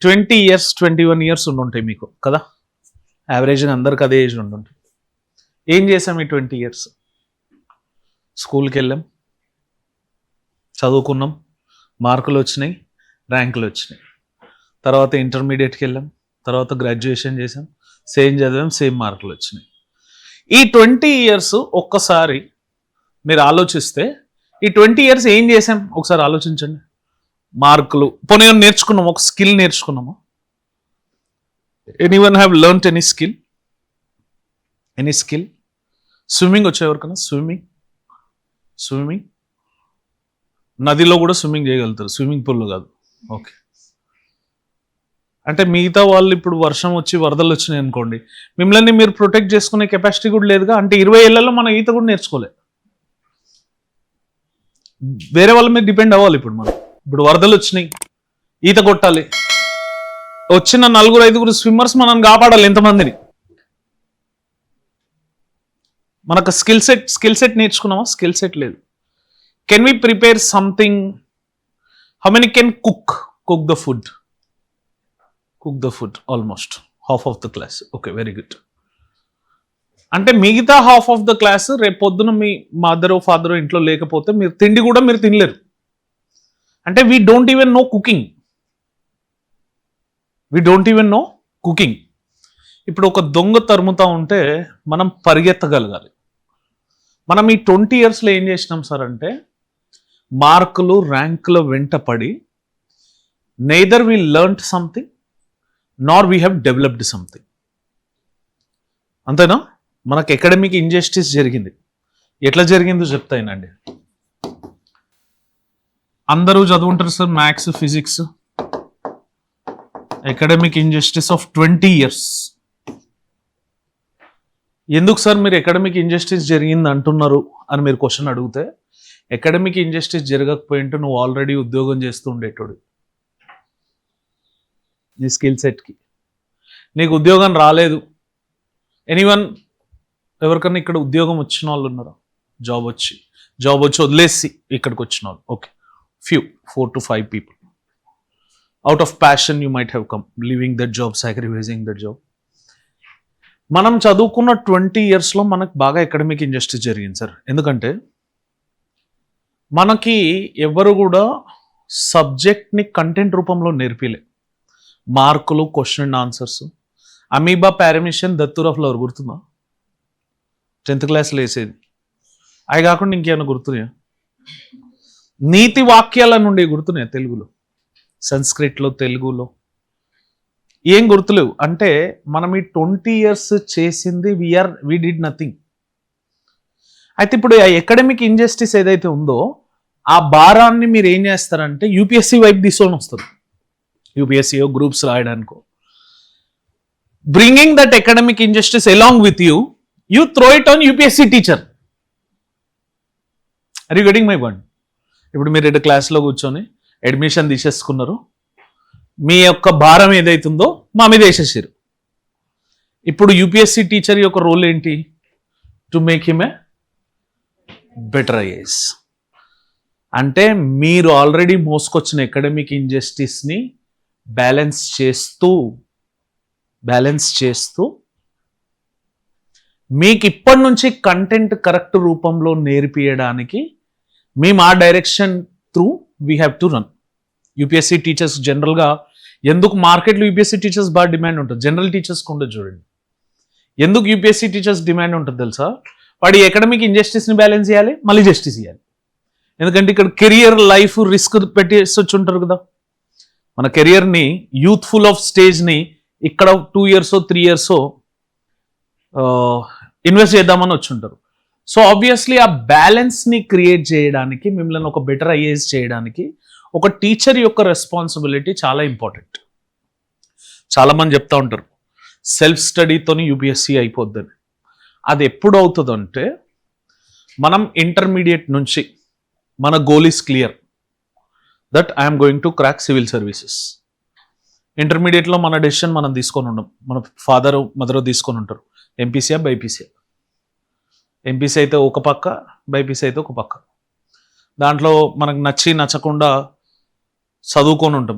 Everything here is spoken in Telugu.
20 years 21 years ఉండుంటాయి మీకు కదా, యావరేజ్గా అందరికి అదే ఏజ్ ఉండుంటాయి. ఏం చేసాం ఈ 20 years? స్కూల్కి వెళ్ళాం, చదువుకున్నాం, మార్కులు వచ్చినాయి, ర్యాంకులు వచ్చినాయి. తర్వాత ఇంటర్మీడియట్కి వెళ్ళాం, తర్వాత గ్రాడ్యుయేషన్ చేసాం, సేమ్ చదివాం, సేమ్ మార్కులు వచ్చినాయి. ఈ 20 years ఒక్కసారి మీరు ఆలోచిస్తే ఈ 20 years ఏం చేసాం ఒకసారి ఆలోచించండి. మార్కులు పోనీ నేర్చుకున్నాము, ఒక స్కిల్ నేర్చుకున్నాము. Anyone have learned any skill? Any skill? Swimming వచ్చేవరకన్నా? స్విమ్మింగ్ నదిలో కూడా స్విమ్మింగ్ చేయగలుగుతారు, స్విమ్మింగ్ పూల్లో కాదు. ఓకే, అంటే మిగతా వాళ్ళు ఇప్పుడు వర్షం వచ్చి వరదలు వచ్చినాయి అనుకోండి, మిమ్మల్ని మీరు ప్రొటెక్ట్ చేసుకునే కెపాసిటీ కూడా లేదుగా. అంటే 20 ఏళ్లలో మనం ఈత కూడా నేర్చుకోలే, వేరే వాళ్ళ మీద డిపెండ్ అవ్వాలి. ఇప్పుడు వరదలు వచ్చినాయి, ఈత కొట్టాలి, వచ్చిన 4-5 స్విమ్మర్స్ మనం కాపాడాలి. ఎంతమందిని? మనకు స్కిల్ సెట్ నేర్చుకున్నామా? స్కిల్ సెట్ లేదు. Can we prepare something? How many can cook the food? Almost half of the class. Okay, very good. అంటే మిగతా హాఫ్ ఆఫ్ ద క్లాస్ రేపు పొద్దున మీ మదరో ఫాదరో ఇంట్లో లేకపోతే మీరు తిండి కూడా మీరు తినలేరు. అంటే we don't even know cooking. ఇప్పుడు ఒక దొంగ తరుముతా ఉంటే మనం పరిగెత్తగలగాలి. మనం ఈ 20 yearsలో ఏం చేసినాం సార్ అంటే, మార్కులు ర్యాంకుల వెంట పడి neither we learned something nor we have developed something. అంతేనా? మనకు అకాడమిక్ ఇంజస్టిస్ జరిగింది. ఎట్లా జరిగిందో చెప్తాయినండి. అందరూ చదువుంటారు sir maths, physics. Academic injustice of 20 years. ఎందుకు సార్ మీరు అకాడమిక్ ఇంజస్టిస్ జరిగింది అంటున్నారు అని మీరు క్వశ్చన్ అడిగితే, అకాడమిక్ ఇంజస్టిస్ జరగకపోయింటే నువ్వు ఆల్రెడీ ఉద్యోగం చేస్తూ ఉండేటోడు. నీ స్కిల్ సెట్కి నీకు ఉద్యోగం రాలేదు. ఎనీవన్ ఎవరికన్నా ఇక్కడ ఉద్యోగం వచ్చిన వాళ్ళు ఉన్నారా? జాబ్ వచ్చి వదిలేసి ఇక్కడికి వచ్చిన వాళ్ళు? Okay, few 4 to 5 people. Out of passion you might have come, living that job, sacrificing that job. మనం చదువుకున్న 20 yearsలో మనకు బాగా అకాడమిక్ ఇంజస్టిస్ జరిగింది సార్. ఎందుకంటే మనకి ఎవరు కూడా సబ్జెక్ట్ని కంటెంట్ రూపంలో నేర్పిలే. మార్కులు, question and answers, amoeba, paramecium, దత్తూర్ ఆఫ్ లవర్ గుర్తుందా? 10th క్లాస్లో వేసేది. అవి కాకుండా ఇంకేమైనా గుర్తున్నాయా? నీతి వాక్యాల నుండి గుర్తున్నాయా? తెలుగులో, సంస్కృత్లో, తెలుగులో ఏం గుర్తులేవు. అంటే మనం ఈ 20 years చేసింది వీ డిడ్ నథింగ్. అయితే ఇప్పుడు ఆ అకాడమిక్ ఇంజస్టిస్ ఏదైతే ఉందో ఆ భారాన్ని మీరు ఏం చేస్తారంటే యూపీఎస్సీ వైపు తీసుకొని వస్తారు. యూపీఎస్సీయో గ్రూప్స్ రాయడానికో, bringing that academic injustice along with you throw it on UPSC teacher. Are you getting my point? ఇప్పుడు మీరు ఇటు క్లాస్లో కూర్చొని అడ్మిషన్ తీసేసుకున్నారు, మీ యొక్క భారం ఏదైతుందో మా మీద వేసేసారు. ఇప్పుడు యూపీఎస్సీ టీచర్ యొక్క రోల్ ఏంటి? To make him a better IAS. అంటే మీరు ఆల్రెడీ మోసుకొచ్చిన అకాడమిక్ ఇంజస్టిస్ని బ్యాలెన్స్ చేస్తూ మీకు ఇప్పటి నుంచి కంటెంట్ కరెక్ట్ రూపంలో నేర్పియడానికి మేము ఆ direction through we have to run. UPSC teachers జనరల్గా ఎందుకు మార్కెట్లో యూపీఎస్సీ టీచర్స్ బాగా డిమాండ్ ఉంటుంది, జనరల్ టీచర్స్కి ఉండదు. చూడండి ఎందుకు యూపీఎస్సీ టీచర్స్ డిమాండ్ ఉంటుంది తెలుసా? వాడి అకాడమిక్ ఇంజస్టిస్ని బ్యాలెన్స్ చేయాలి, మళ్ళీ జస్టిస్ చేయాలి. ఎందుకంటే ఇక్కడ కెరియర్, లైఫ్ రిస్క్ పెట్టేసి వచ్చి ఉంటారు కదా. మన కెరియర్ని, యూత్ఫుల్ ఆఫ్ స్టేజ్ని ఇక్కడ 2 years 3 years ఇన్వెస్ట్ చేద్దామని వచ్చి ఉంటారు. సో ఆబ్వియస్లీ ఆ బ్యాలెన్స్ని క్రియేట్ చేయడానికి, మిమ్మల్ని ఒక బెటర్ ఐఏఎస్ చేయడానికి ఒక టీచర్ యొక్క రెస్పాన్సిబిలిటీ చాలా ఇంపార్టెంట్. చాలామంది చెప్తా ఉంటారు సెల్ఫ్ స్టడీతోని యూపీఎస్సీ అయిపోద్దని. అది ఎప్పుడు అవుతుందంటే మనం ఇంటర్మీడియట్ నుంచి మన goal is clear that I'm going to crack civil services. ఇంటర్మీడియట్లో మన డెసిషన్ మనం తీసుకొని ఉండం, మన ఫాదర్ మదర్ తీసుకొని ఉంటారు. ఎంపీసీయా బైపీసీయా? ఎంపీసీ అయితే ఒక పక్క, బైపీసీ అయితే ఒక పక్క. దాంట్లో మనకు నచ్చకుండా చదువుకొని ఉంటాం.